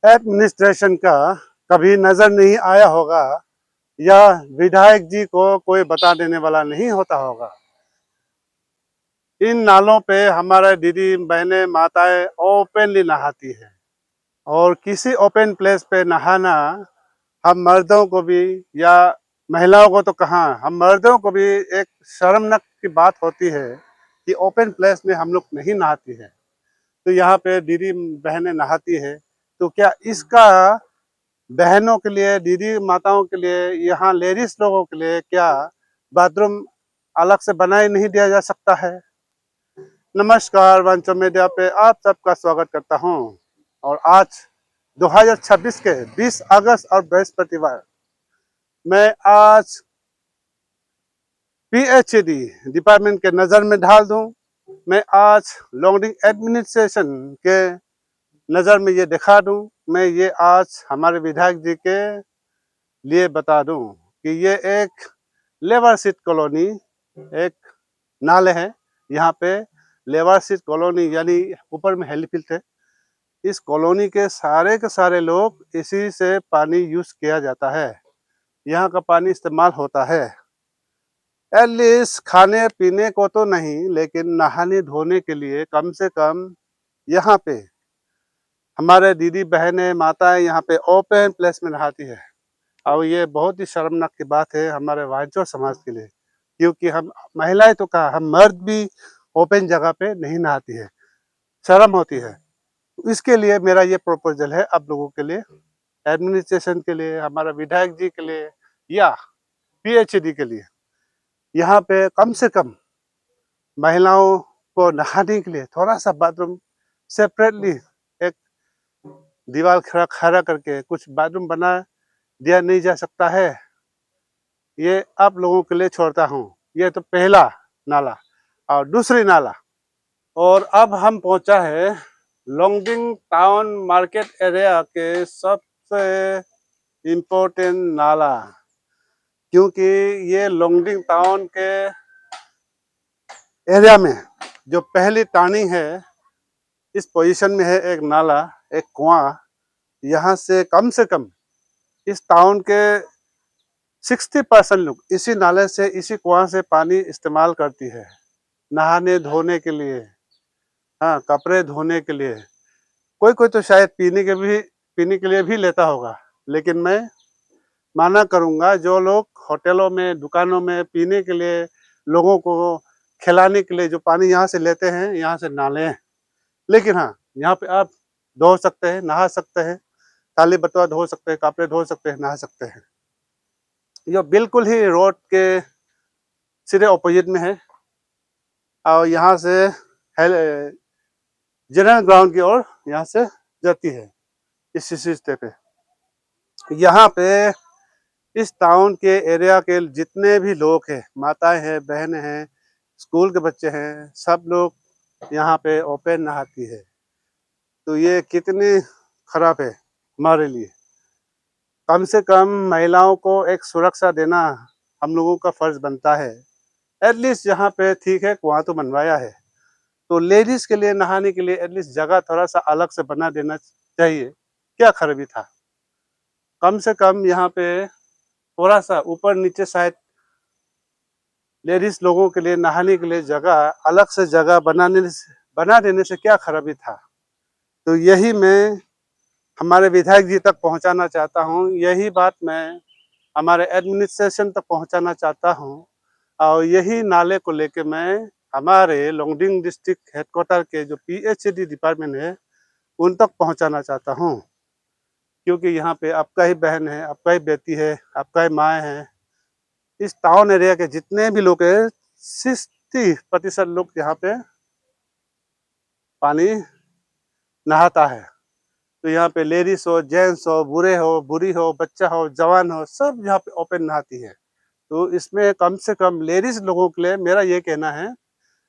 Administration का कभी नजर नहीं आया होगा या विधायक जी को कोई बता देने वाला नहीं होता होगा। इन नालों पे हमारे दीदी बहनें माताएं ओपनली नहाती है और किसी ओपन प्लेस पे नहाना हम मर्दों को भी या महिलाओं को तो कहाँ, हम मर्दों को भी एक शर्मनाक की बात होती है कि ओपन प्लेस में हम लोग नहीं नहाती है। तो यहाँ पे दीदी बहनें नहाती है, तो क्या इसका बहनों के लिए, दीदी माताओं के लिए, यहाँ लेडीज लोगों के लिए क्या बाथरूम अलग से बनाए नहीं दिया जा सकता है? नमस्कार, वांचो मीडिया पे आप सबका स्वागत करता हूँ। और आज 2026 के 20 अगस्त और बृहस्पतिवार मैं आज पीएचडी डिपार्टमेंट के नज़र में ढाल दूं। मैं आज लॉन्गडिंग एडमिनिस्ट्रेशन के नज़र में ये दिखा दूं। मैं ये आज हमारे विधायक जी के लिए बता दूं कि ये एक लेबर सीट कॉलोनी, एक नाले है यहाँ पे। लेबर सीट कॉलोनी यानी ऊपर में हेलीफील्ड है। इस कॉलोनी के सारे लोग इसी से पानी यूज किया जाता है। यहाँ का पानी इस्तेमाल होता है एटलीस्ट खाने पीने को तो नहीं, लेकिन नहाने धोने के लिए कम से कम यहाँ पे हमारे दीदी बहनें माताएं यहाँ पे ओपन प्लेस में नहाती है। और ये बहुत ही शर्मनाक की बात है हमारे वांचो समाज के लिए, क्योंकि हम महिलाएं तो कहा, हम मर्द भी ओपन जगह पे नहीं नहाती है, शर्म होती है। इसके लिए मेरा ये प्रपोजल है आप लोगों के लिए, एडमिनिस्ट्रेशन के लिए, हमारा विधायक जी के लिए या पीएचडी के लिए, यहाँ पे कम से कम महिलाओं को नहाने के लिए थोड़ा सा बाथरूम सेपरेटली एक दीवार खड़ा करके कुछ बाथरूम बना दिया नहीं जा सकता है? ये आप लोगों के लिए छोड़ता हूँ। ये तो पहला नाला और दूसरी नाला। और अब हम पहुंचा है लॉन्गडिंग टाउन मार्केट एरिया के सबसे इम्पोर्टेंट नाला, क्योंकि ये लॉन्गडिंग टाउन के एरिया में जो पहली टर्निंग है, इस पोजीशन में है एक नाला, एक कुआं। यहाँ से कम इस टाउन के 60% लोग इसी नाले से, इसी कुआं से पानी इस्तेमाल करती है नहाने धोने के लिए, हाँ, कपड़े धोने के लिए। कोई कोई तो शायद पीने के लिए भी लेता होगा, लेकिन मैं माना करूंगा जो लोग होटलों में, दुकानों में पीने के लिए, लोगों को खिलाने के लिए जो पानी यहाँ से लेते हैं, यहाँ से नाले हैं। लेकिन हाँ, यहाँ पे आप धो सकते हैं, नहा सकते हैं, थाली बटुआ धो सकते हैं, कपड़े धो सकते हैं, नहा सकते हैं। ये बिल्कुल ही रोड के सीधे ऑपोजिट में है और यहाँ से जनरल ग्राउंड की ओर यहाँ से जाती है इस रास्ते पे। यहाँ पे इस टाउन के एरिया के जितने भी लोग हैं, माताएं हैं, बहनें हैं, स्कूल के बच्चे हैं, सब लोग यहाँ पे ओपन नहाती है। तो ये कितनी खराब है हमारे लिए। कम से कम महिलाओं को एक सुरक्षा देना हम लोगों का फर्ज बनता है। एटलीस्ट यहाँ पे ठीक है, कुआं तो बनवाया है, तो लेडीज के लिए नहाने के लिए एटलीस्ट जगह थोड़ा सा अलग से बना देना चाहिए। क्या खराबी था? कम से कम यहाँ पे थोड़ा सा ऊपर नीचे शायद लेडीज लोगों के लिए नहाने के लिए जगह, अलग से जगह बना देने से क्या खराबी था? तो यही मैं हमारे विधायक जी तक पहुंचाना चाहता हूं, यही बात मैं हमारे एडमिनिस्ट्रेशन तक पहुंचाना चाहता हूं। और यही नाले को लेके मैं हमारे लॉन्गडिंग डिस्ट्रिक्ट हेडक्वार्टर के जो पीएचडी डिपार्टमेंट है उन तक पहुंचाना चाहता हूं, क्योंकि यहाँ पे आपका ही बहन है, आपका ही बेटी है, आपका ही माँ है। इस टाउन एरिया के जितने भी लोग हैं, 60% लोग यहाँ पे पानी नहाता है। तो यहाँ पे लेडीज हो, जेंट्स हो, बूढ़े हो, बूढ़ी हो, बच्चा हो, जवान हो, सब यहाँ पे ओपन नहाती है। तो इसमें कम से कम लेडीज लोगों के लिए, मेरा ये कहना है,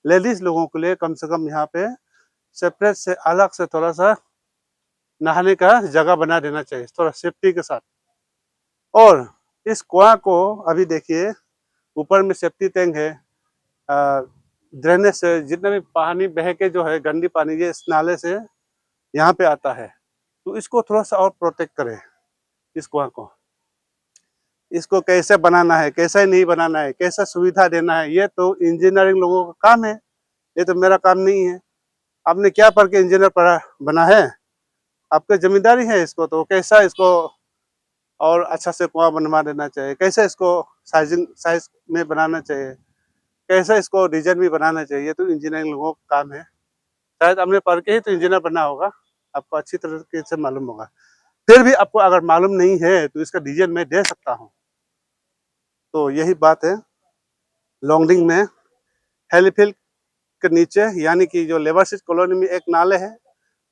लेडीज लोगों के लिए कम से कम यहाँ पे सेपरेट से, अलग से थोड़ा सा नहाने का जगह बना देना चाहिए, थोड़ा सेफ्टी के साथ। और इस कुआं को अभी देखिए, ऊपर में सेफ्टी टैंक है, ड्रेनेज से जितना भी पानी बह के जो है गंदी पानी, ये इस नाले से यहाँ पे आता है। तो इसको थोड़ा सा और प्रोटेक्ट करें, इस कुआं को। इसको कैसे बनाना है, कैसे नहीं बनाना है, कैसा सुविधा देना है, ये तो इंजीनियरिंग लोगों का काम है, ये तो मेरा काम नहीं है। आपने क्या पढ़ के इंजीनियर पढ़ा बना है? आपकी जिम्मेदारी है इसको, तो कैसा इसको और अच्छा से कुआं बनवा देना चाहिए, कैसे इसको साइज में बनाना चाहिए, कैसे इसको डिजाइन भी बनाना चाहिए, ये तो इंजीनियरिंग लोगों का काम है। शायद आपने पढ़ के ही तो इंजीनियर बना होगा, आपको अच्छी तरह से मालूम होगा। फिर भी आपको अगर मालूम नहीं है तो इसका डिजाइन मैं दे सकता हूँ। तो यही बात है, लॉन्गडिंग में हेलीफील्ड के नीचे यानी कि जो लेबर सीट कॉलोनी में एक नाले है,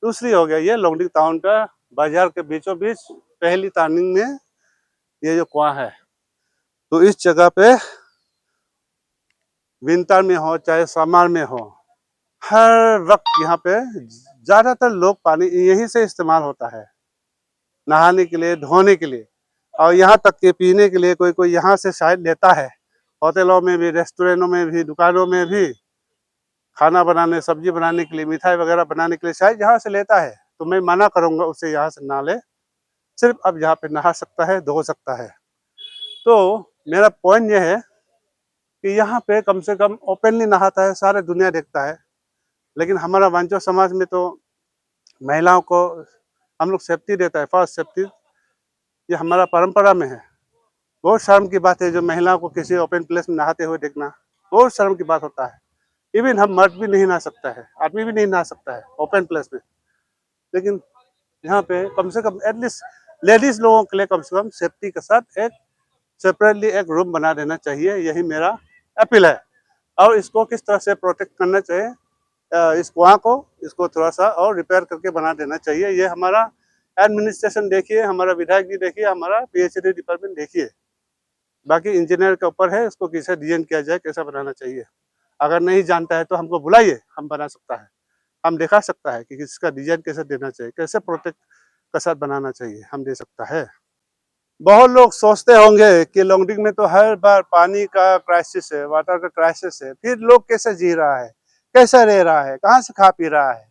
दूसरी हो गया ये लॉन्गडिंग टाउन का बाजार के बीचों बीच पहली टर्निंग में ये जो कुआं है। तो इस जगह पे विंटर में हो चाहे समर में हो, हर वक्त यहाँ पे ज्यादातर लोग पानी यहीं से इस्तेमाल होता है, नहाने के लिए, धोने के लिए, और यहाँ तक के पीने के लिए कोई कोई यहाँ से शायद लेता है। होटलों में भी, रेस्टोरेंटों में भी, दुकानों में भी खाना बनाने, सब्जी बनाने के लिए, मिठाई वगैरह बनाने के लिए शायद यहाँ से लेता है। तो मैं मना करूँगा उसे यहाँ से ना ले, सिर्फ अब यहाँ पे नहा सकता है, धो सकता है। तो मेरा पॉइंट ये है कि यहाँ पे कम से कम ओपनली नहाता है, सारे दुनिया देखता है। लेकिन हमारा वांचो समाज में तो महिलाओं को हम लोग सेफ्टी देता है, फर्स्ट सेफ्टी, ये हमारा परंपरा में है। बहुत शर्म की बात है जो महिलाओं को किसी ओपन प्लेस में नहाते हुए देखना, बहुत शर्म की बात होता है। इवन हम मर्द भी नहीं नहा सकता है, आदमी भी नहीं नहा सकता है ओपन प्लेस में। लेकिन यहाँ पे कम से कम एटलीस्ट लेडीज लोगों के लिए कम से कम सेफ्टी के साथ एक सेपरेटली एक रूम बना देना चाहिए, यही मेरा अपील है। और इसको किस तरह से प्रोटेक्ट करना चाहिए, इस कुआं को, इसको थोड़ा सा और रिपेयर करके बना देना चाहिए। ये हमारा एडमिनिस्ट्रेशन देखिए, हमारा विधायक जी देखिए, हमारा पीएचडी डिपार्टमेंट देखिए, बाकी इंजीनियर के ऊपर है इसको कैसे डिजाइन किया जाए, कैसा बनाना चाहिए। अगर नहीं जानता है तो हमको बुलाइए, हम बना सकता है, हम दिखा सकता है कि इसका डिजाइन कैसे देना चाहिए, कैसे प्रोटेक्ट के साथ बनाना चाहिए, हम दे सकता है। बहुत लोग सोचते होंगे कि लॉन्गडिंग में तो हर बार पानी का क्राइसिस है, वाटर का क्राइसिस है, फिर लोग कैसे जी रहा है, कैसे रह रहा है, कहाँ से खा पी रहा है।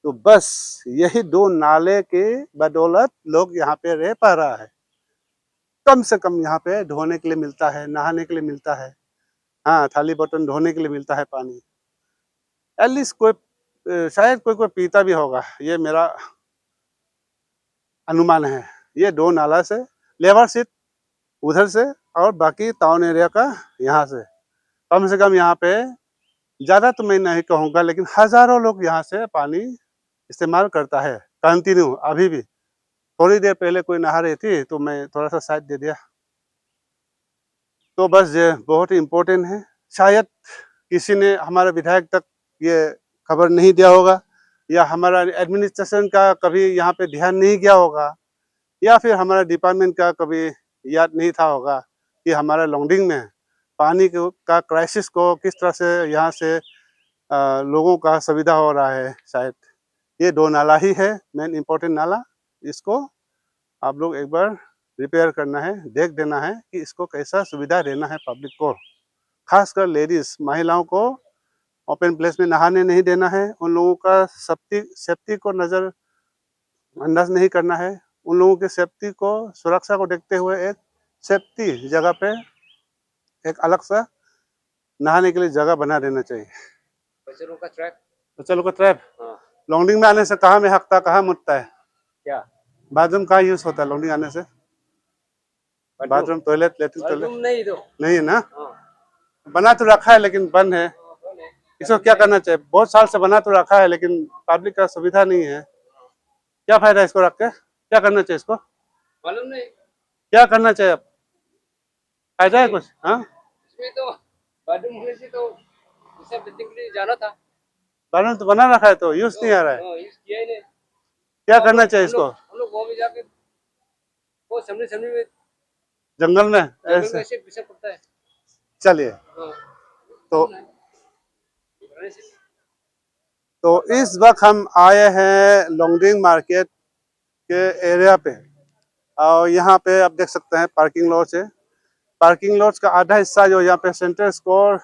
तो बस यही दो नाले के बदौलत लोग यहाँ पे रह पा रहा है। कम से कम यहाँ पे धोने के लिए मिलता है, नहाने के लिए मिलता है, हाँ थाली बर्तन धोने के लिए मिलता है पानी। एटलीस्ट कोई शायद कोई कोई पीता भी होगा, ये मेरा अनुमान है। ये दो नाला से, लेबर सीट उधर से और बाकी टाउन एरिया का यहाँ से, कम से कम यहाँ पे ज़्यादा तो मैं नहीं कहूँगा लेकिन हज़ारों लोग यहाँ से पानी इस्तेमाल करता है कंटिन्यू। अभी भी थोड़ी देर पहले कोई नहा रही थी तो मैं थोड़ा सा साइड दे दिया। तो बस ये बहुत ही इम्पोर्टेंट है। शायद किसी ने हमारे विधायक तक ये खबर नहीं दिया होगा, या हमारा एडमिनिस्ट्रेशन का कभी यहाँ पे ध्यान नहीं गया होगा, या फिर हमारा डिपार्टमेंट का कभी याद नहीं था होगा कि हमारा लॉन्गडिंग में पानी का क्राइसिस को किस तरह से यहाँ से लोगों का सुविधा हो रहा है। शायद ये दो नाला ही है मेन इम्पोर्टेंट नाला, इसको आप लोग एक बार रिपेयर करना है, देख देना है कि इसको कैसा सुविधा देना है पब्लिक को, खासकर लेडीज महिलाओं को ओपन प्लेस में नहाने नहीं देना है। उन लोगों का सेफ्टी को नज़र अंदाज नहीं करना है। उन लोगों की सेफ्टी को, सुरक्षा को देखते हुए एक सेफ्टी जगह पे एक अलग सा नहाने के लिए जगह बना देना चाहिए। बच्चों का ट्रैप, बच्चों का ट्रैप हाँ। लॉन्गडिंग में आने से कहाँ में हकता, कहाँ मुतता है? क्या बाथरूम कहाँ यूज होता है लॉन्गडिंग आने से? बाथरूम, टॉयलेट, लेट्रिन, टॉयलेट नहीं तो नहीं है ना? हाँ। बना तो रखा है लेकिन बंद है। इसको क्या करना चाहिए? बहुत साल से बना तो रखा है लेकिन पब्लिक का सुविधा नहीं है। क्या फायदा है इसको रख के? क्या करना चाहिए इसको? मालूम नहीं क्या करना चाहिए? अब फायदा है कुछ? हाँ, इसमें तो बाथरूम होने से तो सब बिल्डिंग के लिए जाना था। बाथरूम तो बना रखा है तो यूज नहीं आ रहा है। यूज किया ही नहीं। क्या करना चाहिए इसको? हम लोग वहाँ भी जाके वो सामने में जंगल में जंगल ऐसे? में ऐसे पीछे पड़ता है। चलिए, हाँ। तो रहने से तो इस वक्त हम आए हैं लॉन्गडिंग मार्केट के एरिया पे, और यहाँ पे आप देख सकते हैं पार्किंग लॉट्स है। पार्किंग लॉट्स का आधा हिस्सा जो यहाँ पे सेंटर स्कोर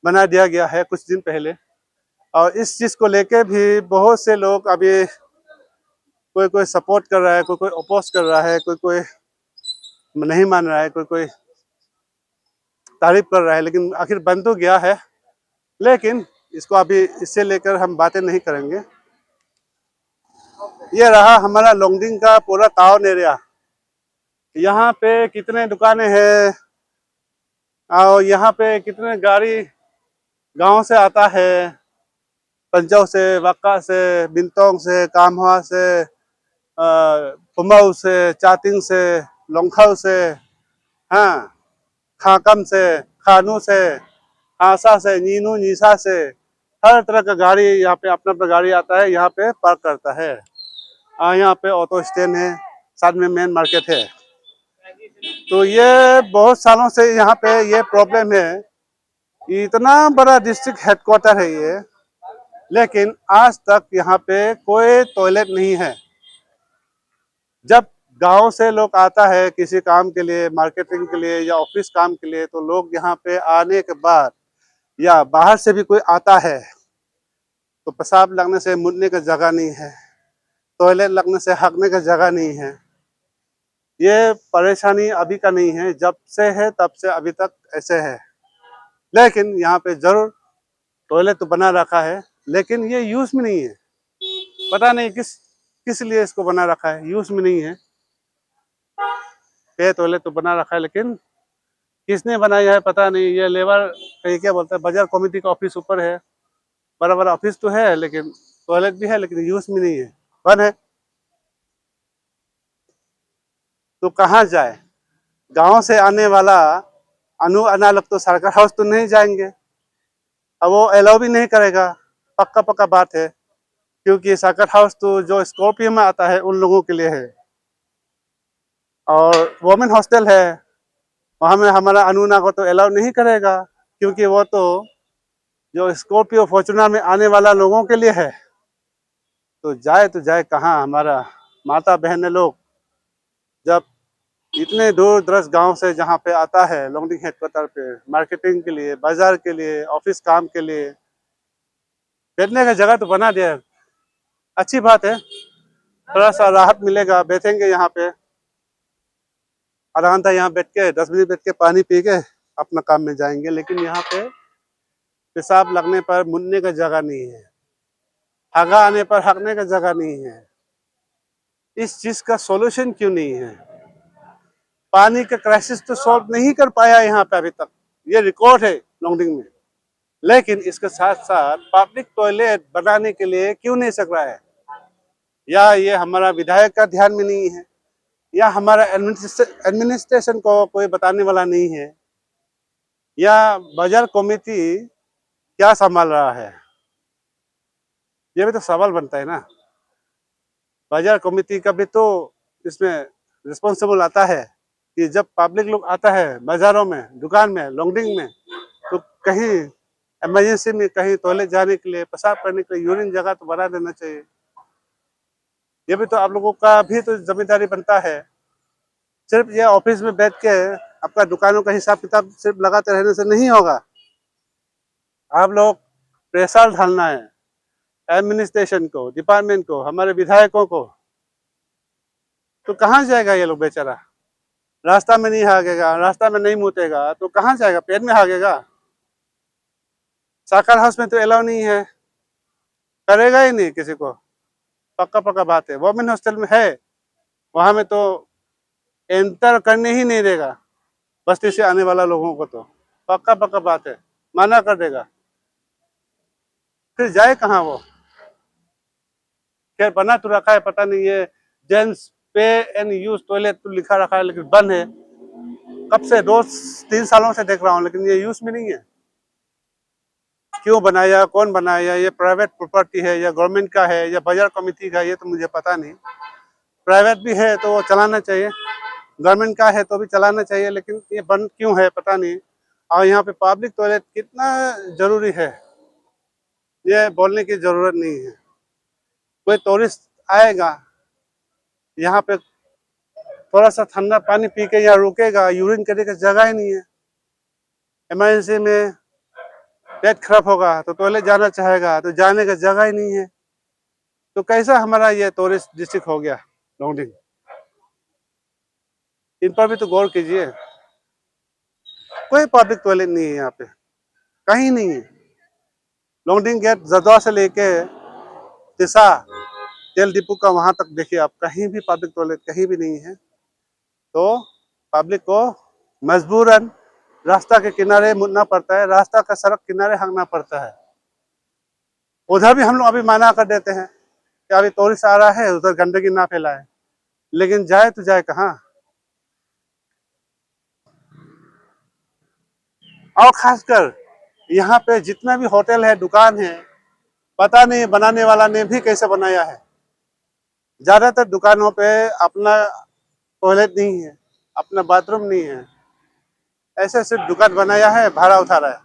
बना दिया गया है कुछ दिन पहले, और इस चीज़ को लेके भी बहुत से लोग अभी कोई कोई सपोर्ट कर रहा है, कोई कोई अपोज कर रहा है, कोई कोई नहीं मान रहा है, कोई कोई तारीफ कर रहा है, लेकिन आखिर बन तो गया है। लेकिन इसको अभी इससे लेकर हम बातें नहीं करेंगे। ये रहा हमारा लोंगडिंग का पूरा टाउन एरिया। यहाँ पे कितने दुकानें हैं और यहाँ पे कितने गाड़ी गांव से आता है, पंचौ से, वक्का से, बिंतोंग से, कामहा से, पुमाऊ से, चातिंग से, लोंगखाऊ से, हाँ, खाकम से, खानू से, आसा से, नीनू नीसा से, हर तरह का गाड़ी यहाँ पे अपना अपना गाड़ी आता है, यहाँ पे पार्क करता है। यहाँ पे ऑटो स्टैंड है, साथ में मेन मार्केट है। तो ये बहुत सालों से यहाँ पे ये प्रॉब्लम है। इतना बड़ा डिस्ट्रिक्ट हेडक्वार्टर है ये, लेकिन आज तक यहाँ पे कोई टॉयलेट नहीं है। जब गांव से लोग आता है किसी काम के लिए, मार्केटिंग के लिए या ऑफिस काम के लिए, तो लोग यहाँ पे आने के बाद या बाहर से भी कोई आता है तो पेशाब लगने से मुड़ने का जगह नहीं है, टॉयलेट लगने से हगने का जगह नहीं है। ये परेशानी अभी का नहीं है, जब से है तब से अभी तक ऐसे है। लेकिन यहाँ पे जरूर टॉयलेट तो बना रखा है, लेकिन ये यूज में नहीं है। पता नहीं किस लिए इसको बना रखा है, यूज में नहीं है। ये टॉयलेट तो बना रखा है, लेकिन किसने बनाया है पता नहीं। ये लेबर क्या बोलते हैं, बाजार कमेटी का ऑफिस ऊपर है, बड़ा बड़ा ऑफिस तो है, लेकिन टॉयलेट भी है, लेकिन यूज में नहीं है, बंद है। तो कहाँ जाए? गांव से आने वाला अना लोग तो सरकार हाउस तो नहीं जाएंगे, अब वो अलाउ भी नहीं करेगा, पक्का बात है। क्योंकि सरकार हाउस तो जो स्कॉर्पियो में आता है उन लोगों के लिए है, और वोमेन हॉस्टल है, वहाँ में हमारा अनुना को तो अलाउ नहीं करेगा, क्योंकि वो तो जो स्कॉर्पियो फॉर्च्यूनर में आने वाला लोगों के लिए है। तो जाए कहाँ हमारा माता बहन लोग, जब इतने दूर दराज गांव से जहाँ पे आता है लोंगडिंग हेडक्वार्टर पे मार्केटिंग के लिए, बाजार के लिए, ऑफिस काम के लिए, बैठने का जगह तो बना दिया, अच्छी बात है, थोड़ा सा राहत मिलेगा, बैठेंगे यहाँ पे आराम था, यहाँ बैठ के 10 मिनट बैठ के पानी पी के अपना काम में जाएंगे। लेकिन यहाँ पे पेशाब लगने पर मुड़ने का जगह नहीं है, हगा आने पर हगने का जगह नहीं है। इस चीज का सॉल्यूशन क्यों नहीं है? पानी का क्राइसिस तो सॉल्व नहीं कर पाया यहाँ पे अभी तक, ये रिकॉर्ड है लोंगडिंग में। लेकिन इसके साथ साथ पब्लिक टॉयलेट बनाने के लिए क्यों नहीं सक रहा है? या ये हमारा विधायक का ध्यान में नहीं है, या हमारा एडमिनिस्ट्रेशन को कोई बताने वाला नहीं है, या बाजार कमेटी क्या संभाल रहा है? ये भी तो सवाल बनता है ना। बाजार कमेटी का भी तो इसमें रिस्पॉन्सिबल आता है कि जब पब्लिक लोग आता है बाजारों में, दुकान में, लोंगडिंग में, तो कहीं इमरजेंसी में कहीं टॉयलेट जाने के लिए, पेशाब करने के लिए यूरिन जगह तो बना देना चाहिए। ये भी तो आप लोगों का भी तो जिम्मेदारी बनता है। सिर्फ ये ऑफिस में बैठ के आपका दुकानों का हिसाब किताब सिर्फ लगाते रहने से नहीं होगा। आप लोग प्रेशर डालना है एडमिनिस्ट्रेशन को, डिपार्टमेंट को, हमारे विधायकों को। तो कहाँ जाएगा ये लोग बेचारा? रास्ता में नहीं हागेगा, रास्ता में नहीं मुतेगा तो कहाँ जाएगा? पेट में हागेगा। साकर हाउस में तो अलाउ नहीं है, करेगा ही नहीं किसी को, पक्का बात है। वोमेन हॉस्टल में है, वहां में तो एंटर करने ही नहीं देगा बस्ती से आने वाला लोगों को, तो पक्का बात है, मना कर देगा। फिर जाए कहाँ वो? खैर बना तो रखा है, पता नहीं ये जेंट्स पे एंड यूज टॉयलेट तो लिखा रखा है, लेकिन बंद है। कब से 2-3 सालों से देख रहा हूँ, लेकिन ये यूज में नहीं है। क्यों बनाया, कौन बनाया? ये प्राइवेट प्रॉपर्टी है या गवर्नमेंट का है या बाजार कमेटी का, ये तो मुझे पता नहीं। प्राइवेट भी है तो वो चलाना चाहिए, गवर्नमेंट का है तो भी चलाना चाहिए, लेकिन ये बंद क्यों है पता नहीं। और यहाँ पे पब्लिक टॉयलेट कितना जरूरी है ये बोलने की जरूरत नहीं है। कोई टूरिस्ट आएगा यहाँ पे, थोड़ा सा ठंडा पानी पी के यहाँ रुकेगा, यूरिन करने की जगह ही नहीं है। इमरजेंसी में पेट खराब होगा तो टॉयलेट जाना चाहेगा तो जाने का जगह ही नहीं है। तो कैसा हमारा ये टूरिस्ट डिस्ट्रिक्ट हो गया लोंगडिंग, इन पर भी तो गौर कीजिए। कोई पब्लिक टॉयलेट नहीं है यहाँ पे, कहीं नहीं है। लोंगडिंग गेट जदवा से लेके तिसा तेल डिपो का वहां तक देखिए आप, कहीं भी पब्लिक टॉयलेट कहीं भी नहीं है। तो पब्लिक को मजबूरन रास्ता के किनारे मुड़ना पड़ता है, रास्ता का सड़क किनारे हंगना पड़ता है। उधर भी हम लोग अभी मना कर देते हैं कि अभी टूरिस्ट आ रहा है, उधर गंदगी ना फैलाए, लेकिन जाए तो जाए कहाँ। और खासकर यहाँ पे जितना भी होटल है, दुकान है, पता नहीं बनाने वाला ने भी कैसे बनाया है। ज्यादातर दुकानों पे अपना टॉयलेट नहीं है, अपना बाथरूम नहीं है, ऐसे सिर्फ दुकान बनाया है, भाड़ा उठा रहा है।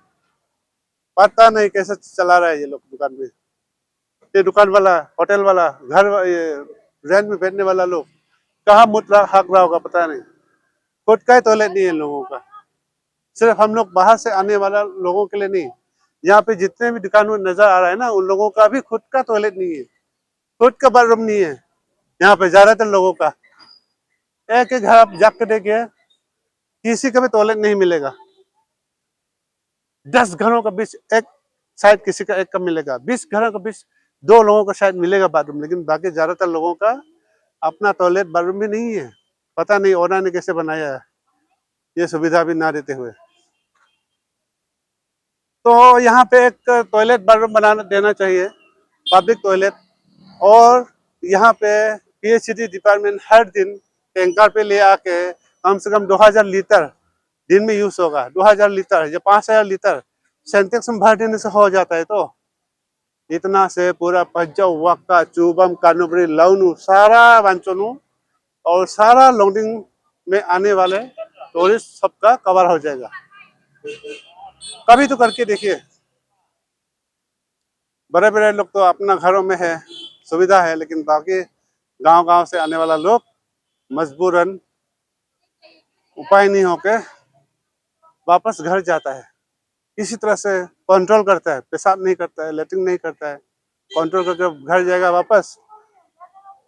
पता नहीं कैसे चला रहा है ये लोग दुकान में। ये दुकान वाला, होटल वाला, घर ये रेंट में बैठने वाला लोग कहाँ मुत रहा हक रहा होगा पता नहीं। खुद का ही टॉयलेट नहीं है लोगों का। सिर्फ हम लोग बाहर से आने वाला लोगों के लिए नहीं, यहाँ पे जितने भी दुकान में नजर आ रहा है ना, उन लोगों का भी खुद का टॉयलेट नहीं है, खुद का बाथरूम नहीं है। यहाँ पे ज्यादातर लोगों का एक एक घर आप जाकर देखिए, किसी का भी टॉयलेट नहीं मिलेगा। 10 घरों का बीच एक शायद किसी का एक का मिलेगा, 20 घरों के बीच 2 लोगों का शायद मिलेगा बाथरूम, लेकिन बाकी ज्यादातर लोगों का अपना टॉयलेट बाथरूम भी नहीं है। पता नहीं ओनर ने कैसे बनाया है ये सुविधा भी ना देते हुए। तो यहाँ पे एक टॉयलेट बाथरूम बनाना देना चाहिए, पब्लिक टॉयलेट। और यहाँ पे पीएचईडी डिपार्टमेंट हर दिन टैंकर पे ले आके कम से कम 2000 लीटर दिन में यूज होगा। 2000 लीटर या 5000 लीटर सेंटेक्स में भर देने से हो जाता है। तो इतना से पूरा पज्जा वक्का चूबम कानुबरी लवनु सारा वांचोनु और सारा लोंगडिंग में आने वाले टूरिस्ट सबका कवर हो जाएगा। कभी तो करके देखिए। बड़े बड़े लोग तो अपना घरों में है, सुविधा है, लेकिन बाकी गांव गांव से आने वाला लोग मजबूरन उपाय नहीं होके वापस घर जाता है। इसी तरह से कंट्रोल करता है, पेशाब नहीं करता है, लेटरिन नहीं करता है, कंट्रोल करके घर जाएगा वापस।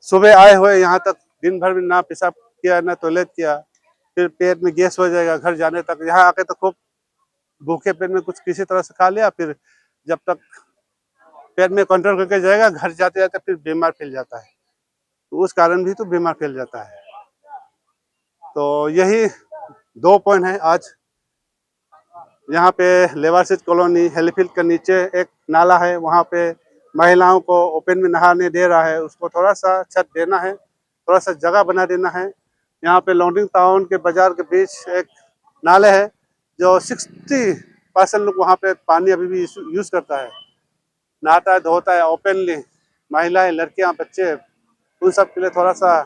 सुबह आए हुए यहाँ तक दिन भर में ना पेशाब किया ना टॉयलेट किया, फिर पेट में गैस हो जाएगा घर जाने तक। यहाँ आके तो खूब भूखे पेट में कुछ किसी तरह से खा लिया, फिर जब तक पेट में कंट्रोल करके जाएगा, घर जाते जाते फिर बीमार फैल जाता है। तो उस कारण भी तो बीमार फैल जाता है। तो यही 2 पॉइंट है आज। यहाँ पे लेबर सीट कॉलोनी हेलीफील्ड के नीचे एक नाला है, वहाँ पे महिलाओं को ओपन में नहाने दे रहा है, उसको थोड़ा सा छत देना है, थोड़ा सा जगह बना देना है। यहाँ पे लोंगडिंग टाउन के बाजार के बीच एक नाले है, जो 60% लोग वहाँ पे पानी अभी भी यूज करता है, नहाता है धोता है ओपनली। महिलाएं, लड़कियां, बच्चे, उन सब के लिए थोड़ा सा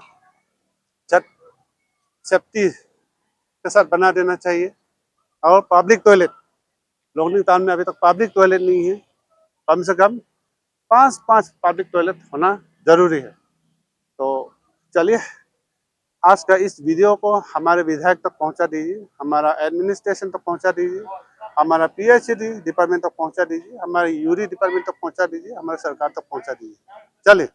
छत सेफ्टी के साथ बना देना चाहिए। और पब्लिक टॉयलेट लोंगडिंग टाउन में अभी तक पब्लिक टॉयलेट नहीं है, कम से कम 5 पब्लिक टॉयलेट होना जरूरी है। तो चलिए, आज का इस वीडियो को हमारे विधायक तक पहुंचा दीजिए, हमारा एडमिनिस्ट्रेशन तक पहुंचा दीजिए, हमारा पीएचईडी डिपार्टमेंट तक पहुंचा दीजिए, हमारे यूरी डिपार्टमेंट तक पहुंचा दीजिए, हमारे सरकार तक पहुंचा दीजिए। चलिए।